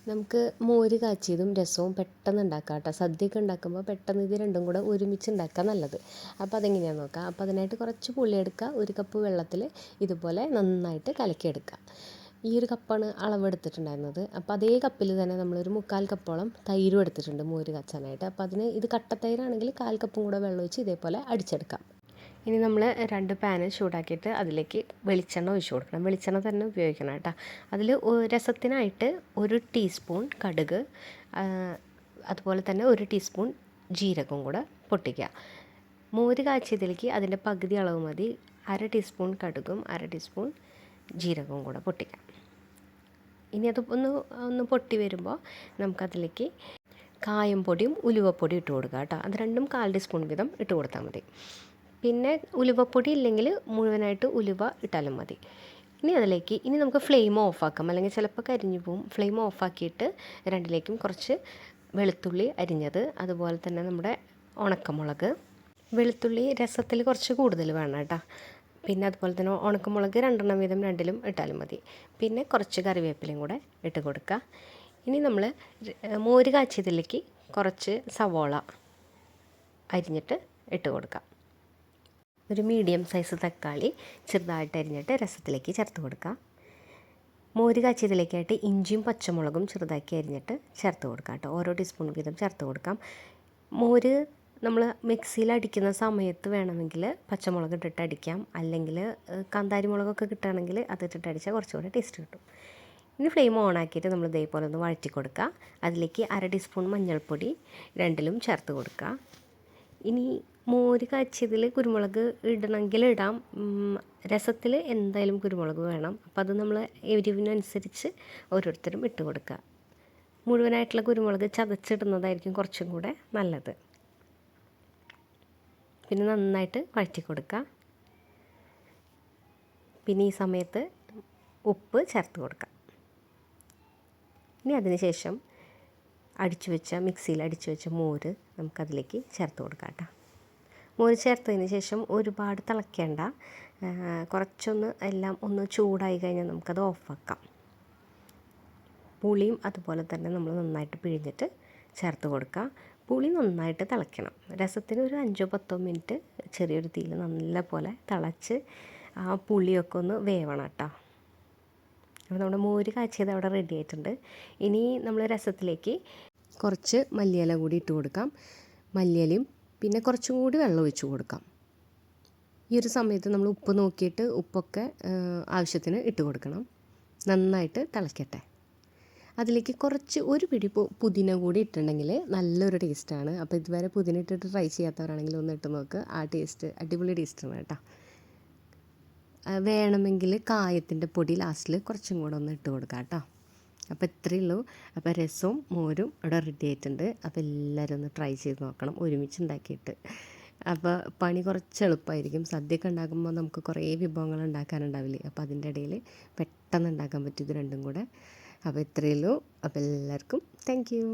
നമുക്ക് മോര് കാച്ചിയതും രസവും പെട്ടെന്ന് ഉണ്ടാക്കാം കേട്ടോ. സദ്യയൊക്കെ ഉണ്ടാക്കുമ്പോൾ പെട്ടെന്ന് ഇത് രണ്ടും കൂടെ ഒരുമിച്ച് ഉണ്ടാക്കാൻ നല്ലത്. അപ്പോൾ അതെങ്ങനെയാണെന്ന് നോക്കാം. അപ്പോൾ അതിനായിട്ട് കുറച്ച് പുളി എടുക്കുക. 1 കപ്പ് വെള്ളത്തിൽ ഇതുപോലെ നന്നായിട്ട് കലക്കിയെടുക്കുക. ഈ ഒരു കപ്പാണ് അളവെടുത്തിട്ടുണ്ടായിരുന്നത്. അപ്പോൾ അതേ കപ്പിൽ തന്നെ നമ്മളൊരു 3/4 കപ്പോളം തൈരും എടുത്തിട്ടുണ്ട് മോര് കാച്ചാനായിട്ട്. അപ്പോൾ അതിന് ഇത് കട്ടത്തൈരാണെങ്കിൽ 1/4 കപ്പും കൂടെ വെള്ളം ഒഴിച്ച് ഇതേപോലെ അടിച്ചെടുക്കാം. ഇനി നമ്മൾ 2 പാന് ചൂടാക്കിയിട്ട് അതിലേക്ക് വെളിച്ചെണ്ണ ഒഴിച്ച് കൊടുക്കണം. വെളിച്ചെണ്ണ തന്നെ ഉപയോഗിക്കണം കേട്ടോ. അതിൽ രസത്തിനായിട്ട് 1 ടീസ്പൂൺ കടുക്, അതുപോലെ തന്നെ 1 ടീസ്പൂൺ ജീരകവും കൂടെ പൊട്ടിക്കുക. മോര് കാച്ചിയതിലേക്ക് അതിൻ്റെ പകുതി അളവ് മതി. 1/2 ടീസ്പൂൺ കടുകും 1/2 ടീസ്പൂൺ ജീരകവും കൂടെ പൊട്ടിക്കാം. ഇനി അത് ഒന്ന് പൊട്ടി വരുമ്പോൾ നമുക്കതിലേക്ക് കായം പൊടിയും ഉലുവപ്പൊടിയും ഇട്ട് കൊടുക്കുക കേട്ടോ. അത് രണ്ടും 1/4 ടീസ്പൂൺ വീതം ഇട്ട് കൊടുത്താൽ മതി. പിന്നെ ഉലുവപ്പൊടി ഇല്ലെങ്കിൽ മുഴുവനായിട്ട് ഉലുവ ഇട്ടാലും മതി. ഇനി നമുക്ക് ഫ്ലെയിം ഓഫാക്കാം, അല്ലെങ്കിൽ ചിലപ്പോൾ കരിഞ്ഞു പോവും. ഫ്ലെയിം ഓഫാക്കിയിട്ട് രണ്ടിലേക്കും കുറച്ച് വെളുത്തുള്ളി അരിഞ്ഞത്, അതുപോലെ തന്നെ നമ്മുടെ ഉണക്കമുളക്. വെളുത്തുള്ളി രസത്തിൽ കുറച്ച് കൂടുതൽ വേണം കേട്ടോ. പിന്നെ അതുപോലെ തന്നെ ഉണക്കമുളക് 2 വീതം രണ്ടിലും ഇട്ടാലും മതി. പിന്നെ കുറച്ച് കറിവേപ്പിലയും കൂടെ ഇട്ട് കൊടുക്കുക. ഇനി നമ്മൾ മോര് കാച്ചിയതിലേക്ക് കുറച്ച് സവോള അരിഞ്ഞിട്ട് ഇട്ട് കൊടുക്കാം. ഒരു മീഡിയം സൈസ് തക്കാളി ചെറുതായിട്ട് അരിഞ്ഞിട്ട് രസത്തിലേക്ക് ചേർത്ത് കൊടുക്കുക. മോര് കാച്ചിയതിലേക്കായിട്ട് ഇഞ്ചിയും പച്ചമുളകും ചെറുതാക്കി അരിഞ്ഞിട്ട് ചേർത്ത് കൊടുക്കാം കേട്ടോ. ഓരോ ടീസ്പൂൺ വീതം ചേർത്ത് കൊടുക്കാം. മോര് നമ്മൾ മിക്സിയിൽ അടിക്കുന്ന സമയത്ത് വേണമെങ്കിൽ പച്ചമുളക് ഇട്ടിട്ട് അടിക്കാം, അല്ലെങ്കിൽ കാന്താരി മുളകൊക്കെ കിട്ടുകയാണെങ്കിൽ അതിട്ടിട്ട് അടിച്ചാൽ കുറച്ചുകൂടെ ടേസ്റ്റ് കിട്ടും. ഇനി ഫ്ലെയിം ഓൺ ആക്കിയിട്ട് നമ്മൾ ഇതേപോലെ ഒന്ന് വഴറ്റി കൊടുക്കുക. അതിലേക്ക് 1/2 ടീസ്പൂൺ മഞ്ഞൾപ്പൊടി രണ്ടിലും ചേർത്ത് കൊടുക്കുക. ഇനി മോര് കാച്ചിയതിൽ കുരുമുളക് ഇടണമെങ്കിൽ ഇടാം. രസത്തിൽ എന്തായാലും കുരുമുളക് വേണം. അപ്പോൾ അത് നമ്മൾ എരിവിനനുസരിച്ച് ഓരോരുത്തരും ഇട്ട് കൊടുക്കുക. മുഴുവനായിട്ടുള്ള കുരുമുളക് ചതച്ചിടുന്നതായിരിക്കും കുറച്ചും കൂടെ നല്ലത്. പിന്നെ നന്നായിട്ട് വഴറ്റി കൊടുക്കുക. പിന്നെ ഈ സമയത്ത് ഉപ്പ് ചേർത്ത് കൊടുക്കുക. ഇനി അതിന് ശേഷം മിക്സിയിൽ അടിച്ചു വെച്ച മോര് നമുക്കതിലേക്ക് ചേർത്ത് കൊടുക്കാം കേട്ടോ. മോര് ചേർത്തതിന് ശേഷം ഒരുപാട് തിളയ്ക്കേണ്ട, കുറച്ചൊന്ന് എല്ലാം ഒന്ന് ചൂടായി കഴിഞ്ഞാൽ നമുക്കത് ഓഫാക്കാം. പുളിയും അതുപോലെ തന്നെ നമ്മൾ നന്നായിട്ട് പിഴിഞ്ഞിട്ട് ചേർത്ത് കൊടുക്കുക. പുളി നന്നായിട്ട് തിളയ്ക്കണം. രസത്തിന് ഒരു 5-10 മിനിറ്റ് ചെറിയൊരു തീയിൽ നല്ല പോലെ തിളച്ച് ആ പുളിയൊക്കെ ഒന്ന് വേവണം കേട്ടോ. അപ്പോൾ നമ്മുടെ മോര് കാച്ചിയത് അവിടെ റെഡി ആയിട്ടുണ്ട്. ഇനി നമ്മൾ രസത്തിലേക്ക് കുറച്ച് മല്ലിയില കൂടി ഇട്ട് കൊടുക്കാം. മല്ലിയിലയും പിന്നെ കുറച്ചും കൂടി വെള്ളം ഒഴിച്ച് കൊടുക്കാം. ഈ ഒരു സമയത്ത് നമ്മൾ ഉപ്പ് നോക്കിയിട്ട് ഉപ്പൊക്കെ ആവശ്യത്തിന് ഇട്ട് കൊടുക്കണം. നന്നായിട്ട് തിളയ്ക്കട്ടെ. അതിലേക്ക് കുറച്ച് ഒരു പിടി പുതിന കൂടി ഇട്ടിട്ടുണ്ടെങ്കിൽ നല്ലൊരു ടേസ്റ്റാണ്. അപ്പോൾ ഇതുവരെ പുതിന ഇട്ടിട്ട് ട്രൈ ചെയ്യാത്തവരാണെങ്കിൽ ഒന്ന് ഇട്ട് നോക്ക്. ആ ടേസ്റ്റ് അടിപൊളി ടേസ്റ്റാണ് കേട്ടോ. വേണമെങ്കിൽ കായത്തിൻ്റെ പൊടി ലാസ്റ്റിൽ കുറച്ചും കൂടെ ഒന്ന് ഇട്ട് കൊടുക്കാം കേട്ടോ. അപ്പോൾ ഇത്രയേ ഉള്ളൂ. അപ്പോൾ രസവും മോരും ഇവിടെ റെഡി ആയിട്ടുണ്ട്. അപ്പോൾ എല്ലാവരും ഒന്ന് ട്രൈ ചെയ്ത് നോക്കണം ഒരുമിച്ച് ഉണ്ടാക്കിയിട്ട്. അപ്പോൾ പണി കുറച്ച് എളുപ്പമായിരിക്കും. സദ്യയൊക്കെ ഉണ്ടാക്കുമ്പോൾ നമുക്ക് കുറേ വിഭവങ്ങൾ ഉണ്ടാക്കാനുണ്ടാവില്ലേ. അപ്പോൾ അതിൻ്റെ ഇടയിൽ പെട്ടെന്ന് ഉണ്ടാക്കാൻ പറ്റും ഇത് രണ്ടും കൂടെ. അപ്പോൾ ഇത്രയേ ഉള്ളൂ. അപ്പോൾ എല്ലാവർക്കും താങ്ക് യു.